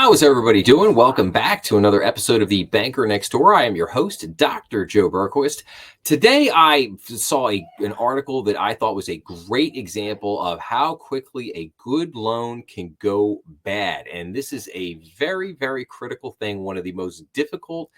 How is everybody doing? Welcome back to another episode of The Banker Next Door. I am your host, Dr. Joe Berquist. Today, I saw an article that I thought was a great example of how quickly a good loan can go bad. And this is a very, very critical thing, one of the most difficult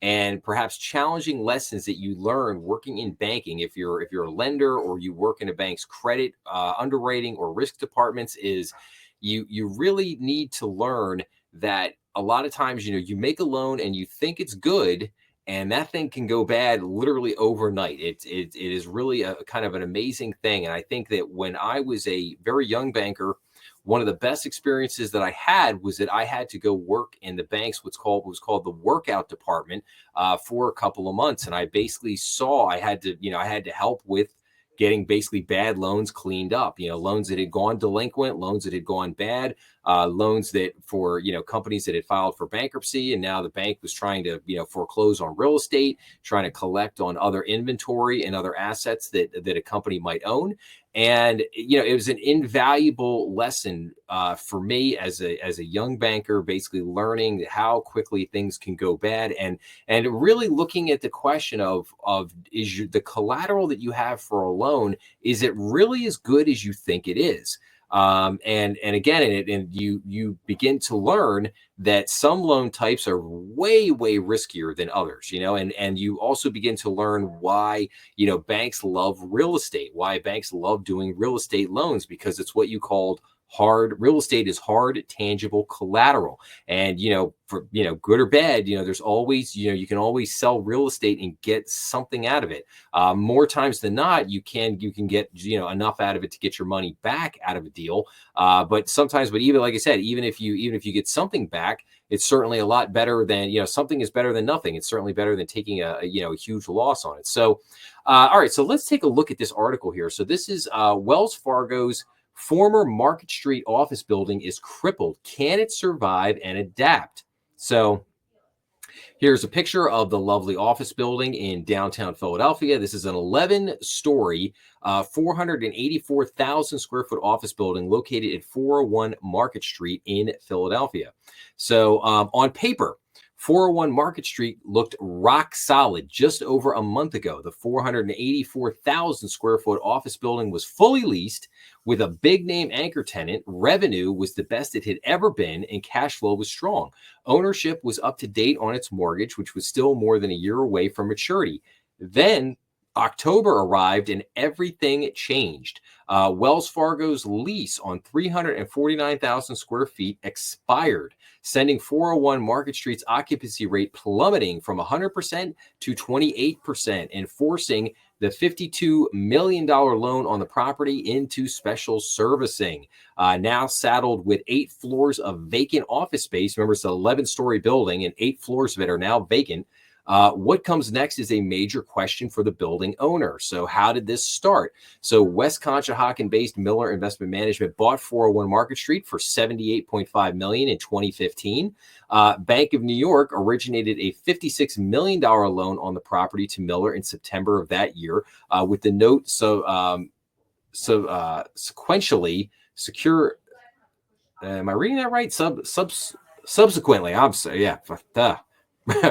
and perhaps challenging lessons that you learn working in banking. If you're a lender or you work in a bank's credit underwriting or risk departments, is you really need to learn that a lot of times, you make a loan and you think it's good, and that thing can go bad literally overnight. It is really a kind of an amazing thing. And I think that when I was a very young banker, one of the best experiences that I had was that I had to go work in the bank's what was called the workout department for a couple of months. And I basically I had to help with getting basically bad loans cleaned up, loans that had gone delinquent, loans that had gone bad, loans that for, companies that had filed for bankruptcy. And now the bank was trying to, foreclose on real estate, trying to collect on other inventory and other assets that a company might own. And, it was an invaluable lesson for me as a young banker, basically learning how quickly things can go bad and really looking at the question of the collateral that you have for a loan, is it really as good as you think it is? And again, you begin to learn that some loan types are way, way riskier than others, and you also begin to learn why, banks love real estate, why banks love doing real estate loans, because it's what you called real estate is hard, tangible collateral. And, for, good or bad, there's always, you can always sell real estate and get something out of it. More times than not, you can get, enough out of it to get your money back out of a deal. But sometimes, even like I said, even if you get something back, it's certainly a lot better than, something is better than nothing. It's certainly better than taking a huge loss on it. So, all right, so let's take a look at this article here. So this is Wells Fargo's former Market Street office building is crippled. Can it survive and adapt? So here's a picture of the lovely office building in downtown Philadelphia. This is an 11-story, 484,000 square foot office building located at 401 Market Street in Philadelphia. So on paper, 401 Market Street looked rock solid just over a month ago. The 484,000 square foot office building was fully leased with a big name anchor tenant. Revenue was the best it had ever been, and cash flow was strong. Ownership was up to date on its mortgage, which was still more than a year away from maturity. Then October arrived and everything changed. Wells Fargo's lease on 349,000 square feet expired, sending 401 Market Street's occupancy rate plummeting from 100% to 28% and forcing the $52 million loan on the property into special servicing. Now saddled with 8 floors of vacant office space. Remember, it's an 11-story building and 8 floors of it are now vacant. What comes next is a major question for the building owner. So how did this start? So West Conshohocken-based Miller Investment Management bought 401 Market Street for $78.5 million in 2015. Bank of New York originated a $56 million loan on the property to Miller in September of that year, with the note sequentially secure. Am I reading that right? Subsequently, I'm sorry. Yeah.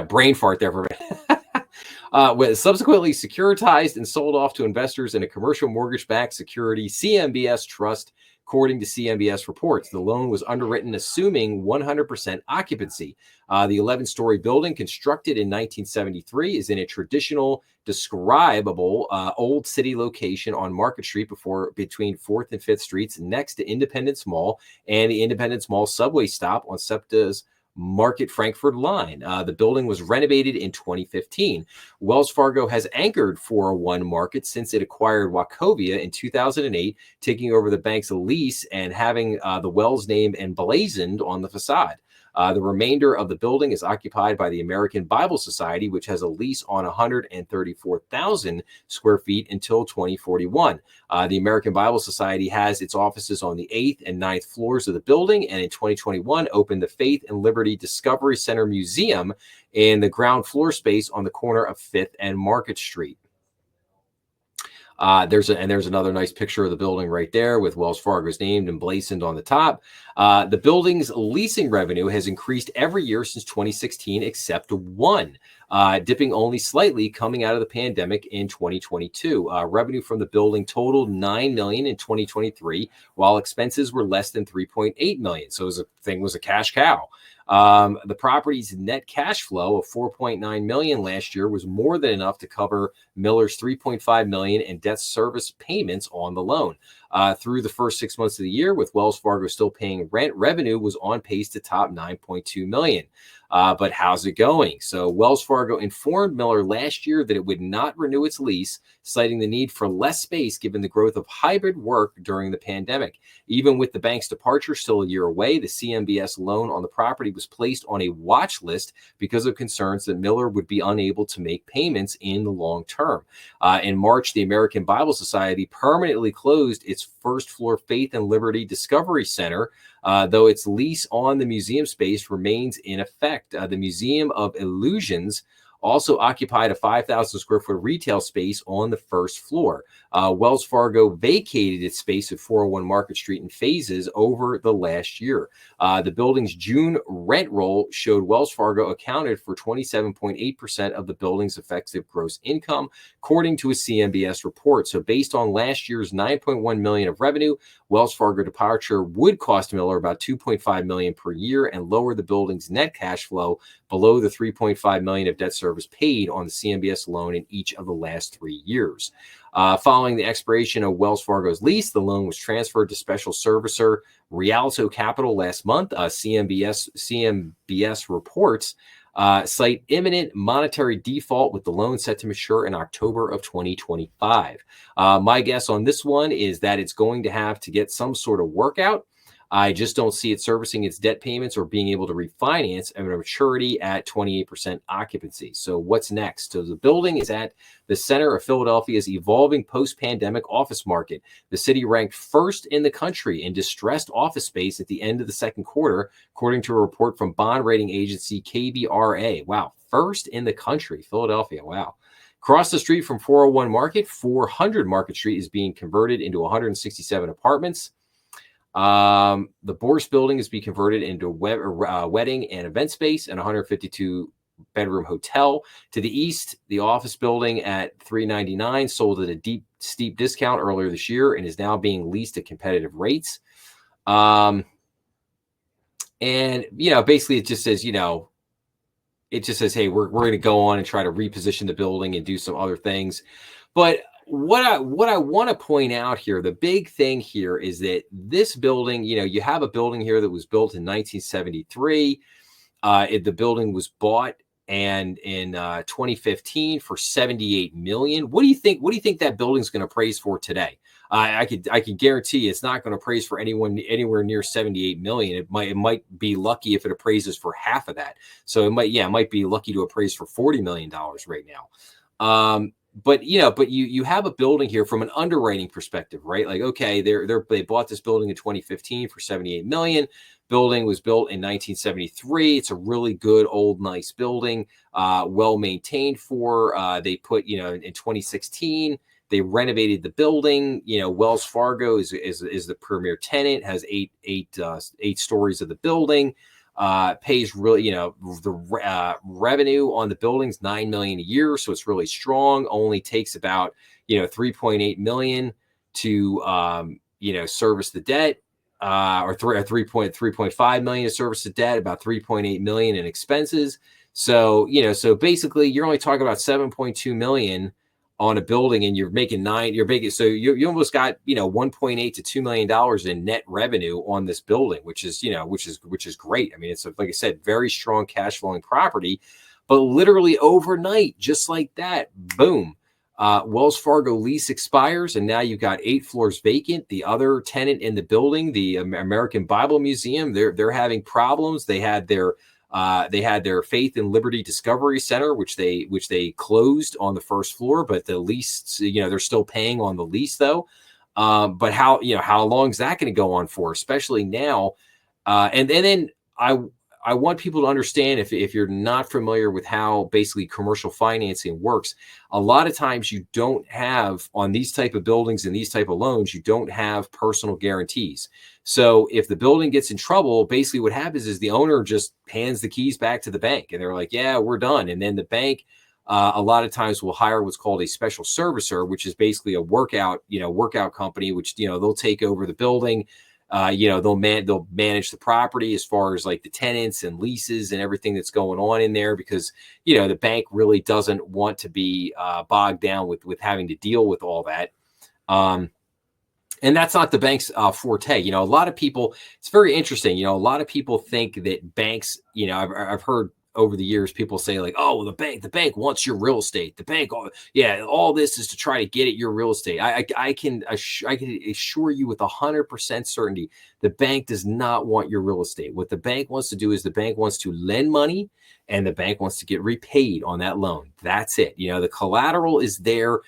Brain fart there for a minute. Was subsequently securitized and sold off to investors in a commercial mortgage-backed security CMBS trust, according to CMBS reports. The loan was underwritten assuming 100% occupancy. The 11-story building, constructed in 1973, is in a traditional, describable old city location on Market Street between 4th and 5th Streets, next to Independence Mall and the Independence Mall subway stop on SEPTA's Market Frankfurt line. The building was renovated in 2015. Wells Fargo has anchored 401 Market since it acquired Wachovia in 2008, taking over the bank's lease and having the Wells name emblazoned on the facade. The remainder of the building is occupied by the American Bible Society, which has a lease on 134,000 square feet until 2041. The American Bible Society has its offices on the 8th and 9th floors of the building, and in 2021 opened the Faith and Liberty Discovery Center Museum in the ground floor space on the corner of 5th and Market Street. There's another nice picture of the building right there with Wells Fargo's name emblazoned on the top. The building's leasing revenue has increased every year since 2016, except one, dipping only slightly coming out of the pandemic in 2022. Revenue from the building totaled $9 million in 2023, while expenses were less than $3.8 million. So it was a cash cow. The property's net cash flow of $4.9 million last year was more than enough to cover Miller's $3.5 million in debt service payments on the loan. Through the first 6 months of the year, with Wells Fargo still paying rent, revenue was on pace to top $9.2 million. But how's it going? So Wells Fargo informed Miller last year that it would not renew its lease, citing the need for less space given the growth of hybrid work during the pandemic. Even with the bank's departure still a year away, the CMBS loan on the property was placed on a watch list because of concerns that Miller would be unable to make payments in the long term. In March, the American Bible Society permanently closed its first floor Faith and Liberty Discovery Center, though its lease on the museum space remains in effect. The Museum of Illusions also occupied a 5,000 square foot retail space on the first floor. Wells Fargo vacated its space at 401 Market Street in phases over the last year. The building's June rent roll showed Wells Fargo accounted for 27.8% of the building's effective gross income, according to a CMBS report. So based on last year's $9.1 million of revenue, Wells Fargo departure would cost Miller about $2.5 million per year and lower the building's net cash flow below the $3.5 million of debt service paid on the CMBS loan in each of the last 3 years. Following the expiration of Wells Fargo's lease, the loan was transferred to special servicer Rialto Capital last month. CMBS reports cite imminent monetary default with the loan set to mature in October of 2025. My guess on this one is that it's going to have to get some sort of workout. I just don't see it servicing its debt payments or being able to refinance at a maturity at 28% occupancy. So what's next? So the building is at the center of Philadelphia's evolving post-pandemic office market. The city ranked first in the country in distressed office space at the end of the second quarter, according to a report from bond rating agency KBRA. Wow, first in the country, Philadelphia. Wow. Across the street from 401 Market, 400 Market Street is being converted into 167 apartments. The Bourse building is being converted into wedding and event space and 152 bedroom hotel. To the east, the office building at 399 sold at a steep discount earlier this year and is now being leased at competitive rates. And basically it just says, hey, we're going to go on and try to reposition the building and do some other things. But what I want to point out here, the big thing here is that this building, you have a building here that was built in 1973. The building was bought and in 2015 for $78 million. What do you think that building's going to appraise for today? I could guarantee it's not going to appraise for anywhere near $78 million. It might be lucky if it appraises for half of that. So it might be lucky to appraise for $40 million right now. But you have a building here from an underwriting perspective, right? Like, okay, they bought this building in 2015 for $78 million. Building was built in 1973. It's a really good, old, nice building, well maintained they put, in 2016, they renovated the building. Wells Fargo is the premier tenant, has eight stories of the building. Pays really, the revenue on the building's $9 million a year, so it's really strong. Only takes about $3.8 million to service the debt, or $3.5 million to service the debt, about $3.8 million in expenses. So so basically you're only talking about $7.2 million on a building, and you're making so you almost got $1.8 to $2 million in net revenue on this building, which is great. I mean, it's like I said, very strong cash flowing property, but literally overnight, just like that, boom, Wells Fargo lease expires, and now you've got 8 floors vacant. The other tenant in the building, the American Bible Museum, they're having problems. They had their Faith and Liberty Discovery Center, which they closed on the first floor, but the lease, they're still paying on the lease though. But how long is that going to go on for, especially now? And then I I want people to understand, if you're not familiar with how basically commercial financing works, a lot of times you don't have, on these type of buildings and these type of loans, you don't have personal guarantees. So if the building gets in trouble, basically what happens is the owner just hands the keys back to the bank and they're like, yeah, we're done. And then the bank, a lot of times will hire what's called a special servicer, which is basically a workout company, which, they'll take over the building. They'll manage the property as far as like the tenants and leases and everything that's going on in there, because the bank really doesn't want to be bogged down with having to deal with all that. And that's not the bank's forte. A lot of people, it's very interesting. A lot of people think that banks, I've heard over the years people say like, oh, the bank wants your real estate. The bank, all this is to try to get at your real estate. I can assure you with 100% certainty, the bank does not want your real estate. What the bank wants to do is the bank wants to lend money, and the bank wants to get repaid on that loan. That's it. The collateral is there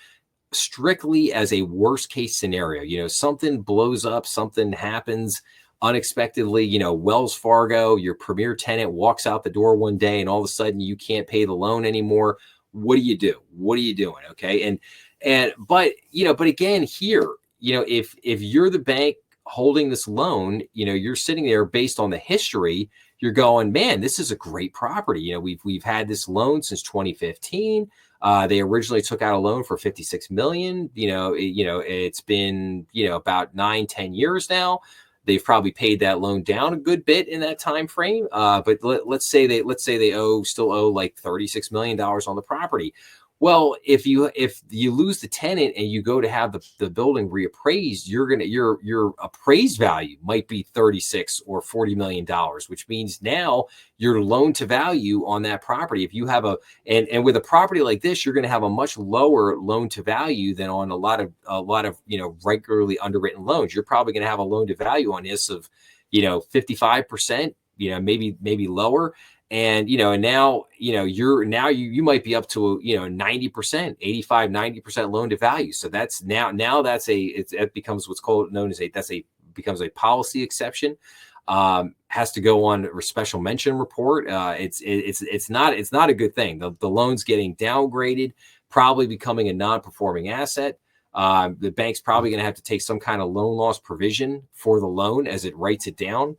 strictly as a worst case scenario. Something blows up, something happens unexpectedly, Wells Fargo, your premier tenant, walks out the door one day and all of a sudden you can't pay the loan anymore. What do you do? What are you doing? Okay. But again, here, if you're the bank holding this loan, you're sitting there based on the history, you're going, man, this is a great property. We've had this loan since 2015. They originally took out a loan for $56 million. It's been, about 9-10 years now. They've probably paid that loan down a good bit in that time frame. But let's say they still owe like $36 million on the property. Well, if you lose the tenant and you go to have the building reappraised, your appraised value might be $36 or $40 million, which means now your loan to value on that property, if you have and with a property like this, you're going to have a much lower loan to value than on a lot of regularly underwritten loans. You're probably going to have a loan to value on this of 55%, maybe lower. And, and now, you might be up to, 90%, 85, 90% loan to value. So that's it becomes what's known as becomes a policy exception. Has to go on a special mention report. It's not a good thing. The loan's getting downgraded, probably becoming a non-performing asset. The bank's probably going to have to take some kind of loan loss provision for the loan as it writes it down.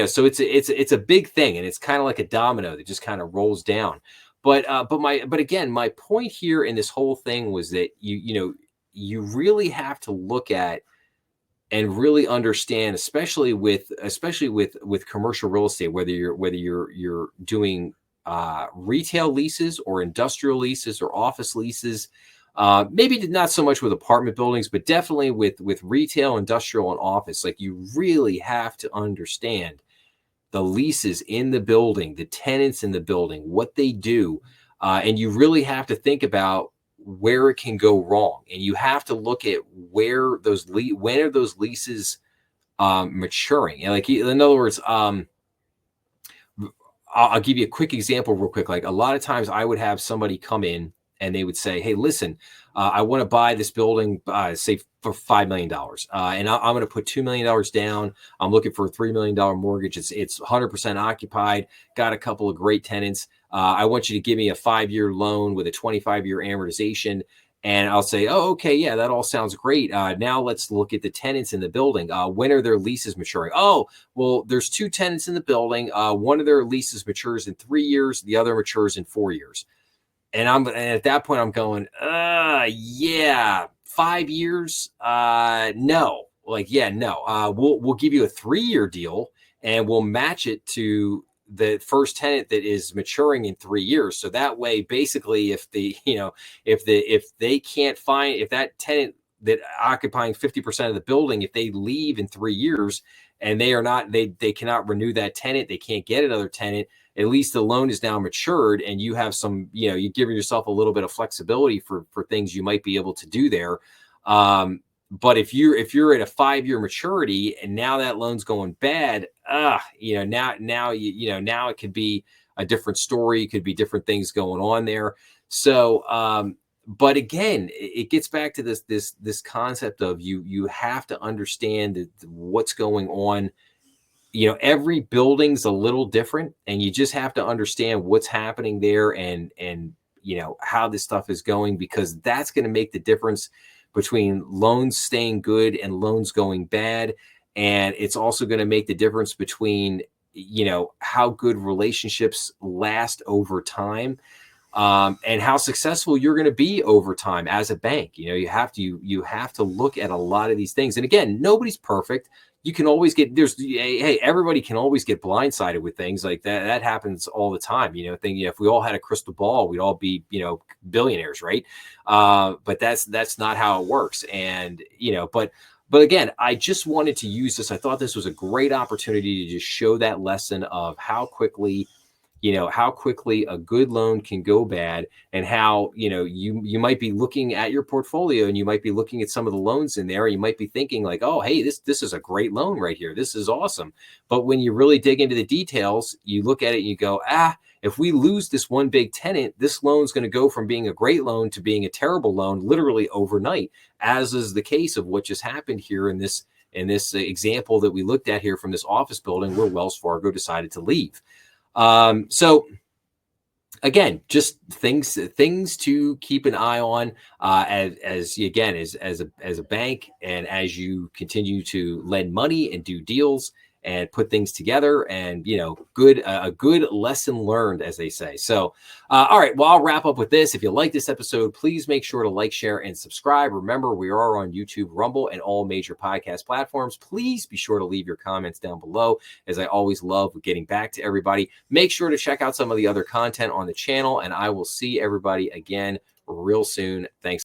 So it's a big thing, and it's kind of like a domino that just kind of rolls down. But again, my point here in this whole thing was that you really have to look at and really understand, especially with commercial real estate, whether you're doing retail leases or industrial leases or office leases. Maybe not so much with apartment buildings, but definitely with retail, industrial, and office. Like, you really have to understand the leases in the building, the tenants in the building, what they do. And you really have to think about where it can go wrong. And you have to look at when are those leases maturing. And like, in other words, I'll give you a quick example real quick. Like, a lot of times I would have somebody come in and they would say, hey, listen, I want to buy this building, say for $5 million. And I'm going to put $2 million down. I'm looking for a $3 million mortgage. It's 100% occupied. Got a couple of great tenants. I want you to give me a 5-year loan with a 25-year amortization. And I'll say, oh, okay, yeah, that all sounds great. Now let's look at the tenants in the building. When are their leases maturing? Oh, well, there's 2 tenants in the building. One of their leases matures in 3 years. The other matures in 4 years. And at that point I'm going, yeah, 5 years. No, like, yeah, no, we'll give you a 3-year deal and we'll match it to the first tenant that is maturing in 3 years. So that way, basically, if they can't find, if that tenant that occupying 50% of the building, if they leave in 3 years and they cannot renew that tenant, they can't get another tenant, at least the loan is now matured and you have some, you're giving yourself a little bit of flexibility for things you might be able to do there. But if you're at a 5-year maturity and now that loan's going bad, now it could be a different story. It could be different things going on there. So, but again, it gets back to this concept of you have to understand what's going on every building's a little different, and you just have to understand what's happening there and how this stuff is going, because that's going to make the difference between loans staying good and loans going bad. And it's also going to make the difference between, how good relationships last over time, and how successful you're going to be over time as a bank. You have to look at a lot of these things. And again, nobody's perfect. You can always everybody can always get blindsided with things like that. That happens all the time. If we all had a crystal ball, we'd all be, billionaires, right? But that's not how it works. And, but again, I just wanted to use this. I thought this was a great opportunity to just show that lesson of how quickly a good loan can go bad, and how, you might be looking at your portfolio and you might be looking at some of the loans in there. And you might be thinking like, oh, hey, this is a great loan right here. This is awesome. But when you really dig into the details, you look at it and you go, if we lose this one big tenant, this loan's going to go from being a great loan to being a terrible loan literally overnight, as is the case of what just happened here in this example that we looked at here from this office building where Wells Fargo decided to leave. So again, just things to keep an eye on, as a bank, and as you continue to lend money and do deals and put things together, and a good lesson learned, as they say. So all right, well, I'll wrap up with this. If you like this episode, please make sure to like, share, and subscribe. Remember, we are on YouTube, Rumble, and all major podcast platforms. Please be sure to leave your comments down below, as I always love getting back to everybody. Make sure to check out some of the other content on the channel, and I will see everybody again real soon. Thanks.